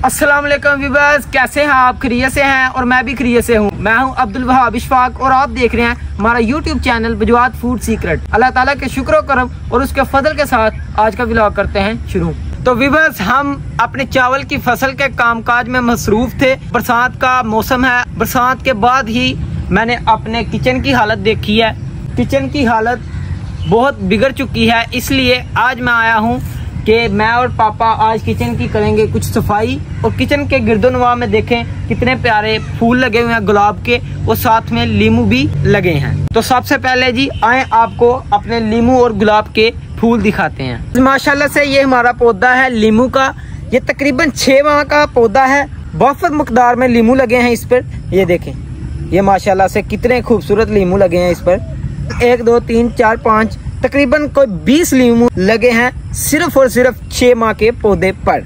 अस्सलाम वालेकुम व्यूअर्स, कैसे हैं आप? खैरियत से हैं और मैं भी खैरियत से हूँ। मैं हूँ अब्दुल वहाब इशफाक और आप देख रहे हैं हमारा यूट्यूब चैनल बजवात फूड सीक्रेट। अल्लाह ताला के शुक्र करम और उसके फजल के साथ आज का व्लॉग करते हैं शुरू। तो व्यूअर्स, हम अपने चावल की फसल के कामकाज में मसरूफ थे। बरसात का मौसम है, बरसात के बाद ही मैंने अपने किचन की हालत देखी है। किचन की हालत बहुत बिगड़ चुकी है, इसलिए आज मैं आया हूँ कि मैं और पापा आज किचन की करेंगे कुछ सफाई। और किचन के गिरदोनवा में देखें कितने प्यारे फूल लगे हुए हैं गुलाब के, और साथ में लीमू भी लगे हैं। तो सबसे पहले जी आए आपको अपने लीमू और गुलाब के फूल दिखाते हैं। माशाल्लाह से ये हमारा पौधा है लीमू का। ये तकरीबन 6 माह का पौधा है। बहुत मकदार में लीमू लगे हैं इस पर। ये देखें, ये माशाल्लाह से कितने खूबसूरत लीमू लगे हैं इस पर। 1 2 3 4 5 तकरीबन कोई 20 लीमू लगे हैं सिर्फ और सिर्फ 6 माह के पौधे पर।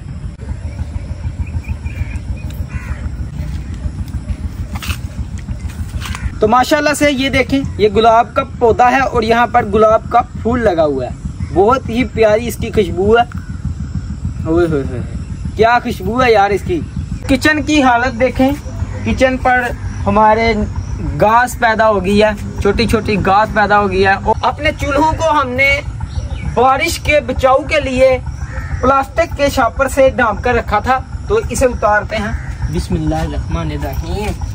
तो माशाल्लाह से ये देखें, ये गुलाब का पौधा है और यहाँ पर गुलाब का फूल लगा हुआ है। बहुत ही प्यारी इसकी खुशबू है। ओए होए होए, क्या खुशबू है यार इसकी। किचन की हालत देखें, किचन पर हमारे घास पैदा हो गई है, छोटी छोटी घास पैदा हो गई है। और अपने चूल्हों को हमने बारिश के बचाव के लिए प्लास्टिक के छापर से ढांप कर रखा था, तो इसे उतारते हैं। बिस्मिल्लाहिर्रहमानिर्रहीम।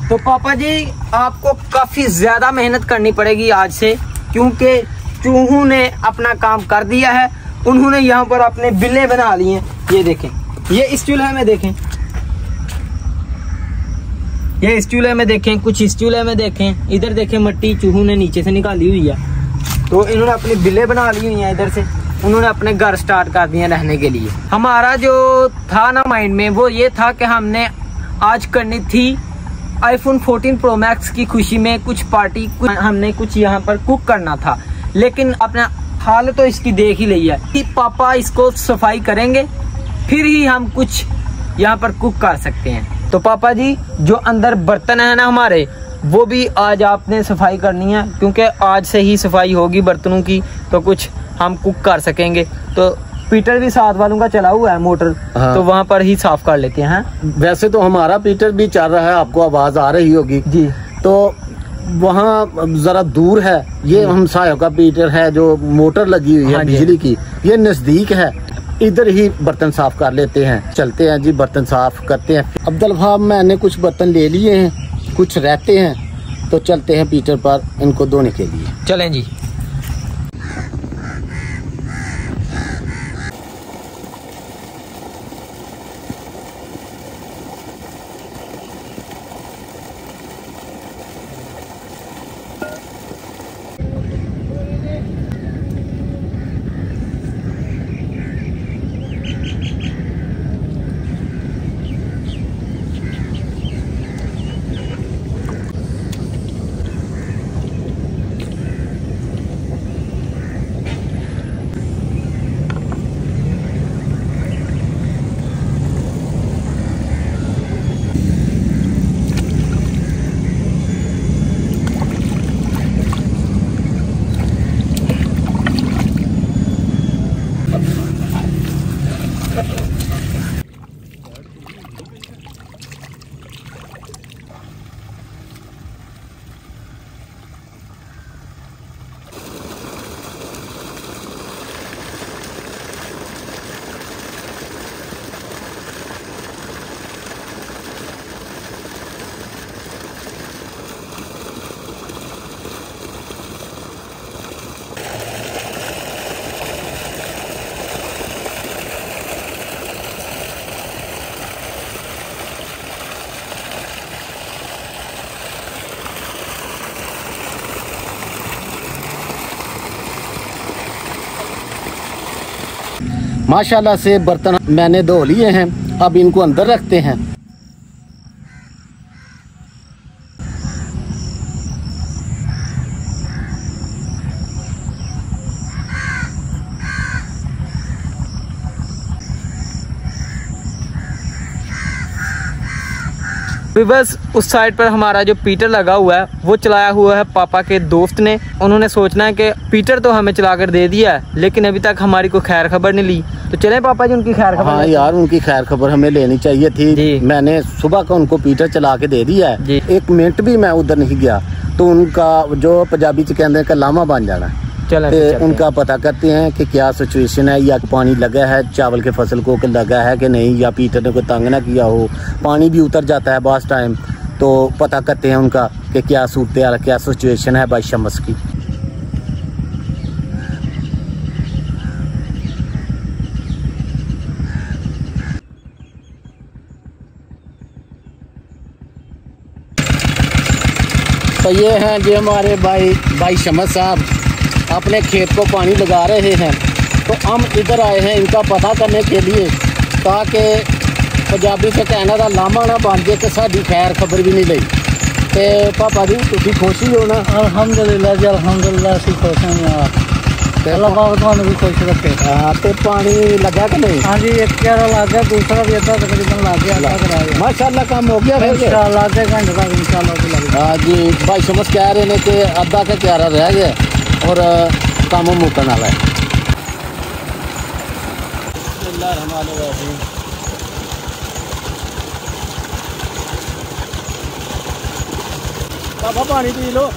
तो पापा जी, आपको काफी ज्यादा मेहनत करनी पड़ेगी आज से, क्योंकि चूहों ने अपना काम कर दिया है। उन्होंने यहाँ पर अपने बिल्ले बना लिए हैं। ये देखें, ये इस चूल्हे में देखें, ये इस चूल्हे में देखें, कुछ इस चूल्हे में देखें, इधर देखें मट्टी चूहों ने नीचे से निकाली हुई है। तो इन्होंने अपनी बिल्ले बना ली हुई हैं इधर से। उन्होंने अपने घर स्टार्ट कर दिए रहने के लिए। हमारा जो था ना माइंड में, वो ये था कि हमने आज करनी थी आईफोन 14 प्रो मैक्स की खुशी में कुछ पार्टी, हमने कुछ यहाँ पर कुक करना था। लेकिन अपना हाल तो इसकी देख ही ली है कि पापा इसको सफाई करेंगे, फिर ही हम कुछ यहाँ पर कुक कर सकते हैं। तो पापा जी, जो अंदर बर्तन है ना हमारे, वो भी आज आपने सफाई करनी है, क्योंकि आज से ही सफाई होगी बर्तनों की, तो कुछ हम कुक कर सकेंगे। तो पीटर भी साथ वालों का चला हुआ है मोटर। हाँ। तो वहाँ पर ही साफ कर लेते हैं। वैसे तो हमारा पीटर भी चल रहा है, आपको आवाज आ रही होगी जी। तो वहाँ जरा दूर है, ये हमसायों का पीटर है जो मोटर लगी हुई है। हाँ, बिजली की। ये नजदीक है, इधर ही बर्तन साफ कर लेते हैं। चलते हैं जी, बर्तन साफ करते हैं। अब्दुल वहाब, मैंने कुछ बर्तन ले लिए हैं, कुछ रहते हैं, तो चलते हैं पीटर पर इनको धोने के लिए। चलें जी। माशाल्लाह से बर्तन मैंने धो लिए हैं, अब इनको अंदर रखते हैं। बस उस साइड पर हमारा जो पीटर लगा हुआ है वो चलाया हुआ है पापा के दोस्त ने। उन्होंने सोचना है कि पीटर तो हमें चला कर दे दिया है, लेकिन अभी तक हमारी कोई खैर खबर नहीं ली। तो चले पापा जी उनकी खैर खबर। हाँ यार, उनकी खैर खबर हमें लेनी चाहिए थी। मैंने सुबह का उनको पीटर चला के दे दिया है, एक मिनट भी मैं उधर नहीं गया। तो उनका जो पंजाबी च कहते हैं लामा बन जाना। उनका पता करते हैं कि क्या सिचुएशन है, या पानी लगा है चावल के फसल को लगा है कि नहीं, या पीटर ने कोई तंग ना किया हो। पानी भी उतर जाता है बास टाइम, तो पता करते हैं उनका कि क्या सूरत हाल, क्या सिचुएशन है भाई शम्स की। तो ये हैं जी हमारे भाई शम्स साहब अपने खेत को पानी लगा रहे हैं। तो हम इधर आए हैं इनका पता करने के लिए, ताकि पंजाबी से कहना था लामा ना बन जाए कि साड़ी खैर खबर भी नहीं ली। तो पापा जी तुसी खुश ही हो ना? अल्हम्दुलिल्लाह जी, अल्हम्दुलिल्लाह असीं खुश हैं यार। अल्लाह पाक तुहानू भी खुश रखे। हाँ, तो पानी लगा कि नहीं? हाँ जी, एक क्यारा लग गया, दूसरा भी अद्धा तकरीबन लग गया। माशाल्लाह काम हो गया फिर इंशाल्लाह, आधे घंटे तक इंशाल्लाह भी लग। हाँ जी, भाई शम्स कह रहे हैं कि अद्धा का क्यारा रह गया और काम मुकन वाला है। पापा पानी पी लो।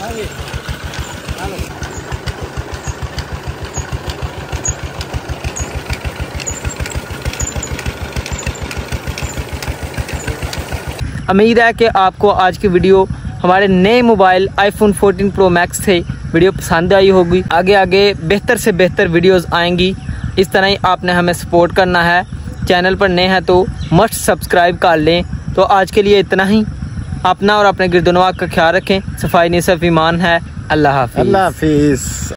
उम्मीद है कि आपको आज की वीडियो हमारे नए मोबाइल iPhone 14 Pro Max से वीडियो पसंद आई होगी। आगे आगे बेहतर से बेहतर वीडियोस आएंगी। इस तरह ही आपने हमें सपोर्ट करना है। चैनल पर नए हैं तो मस्ट सब्सक्राइब कर लें। तो आज के लिए इतना ही। अपना और अपने गिरदनवाग का ख्याल रखें। सफाई निसफ ईमान है। अल्लाह हाफिज़। अल्लाह हाफिज़।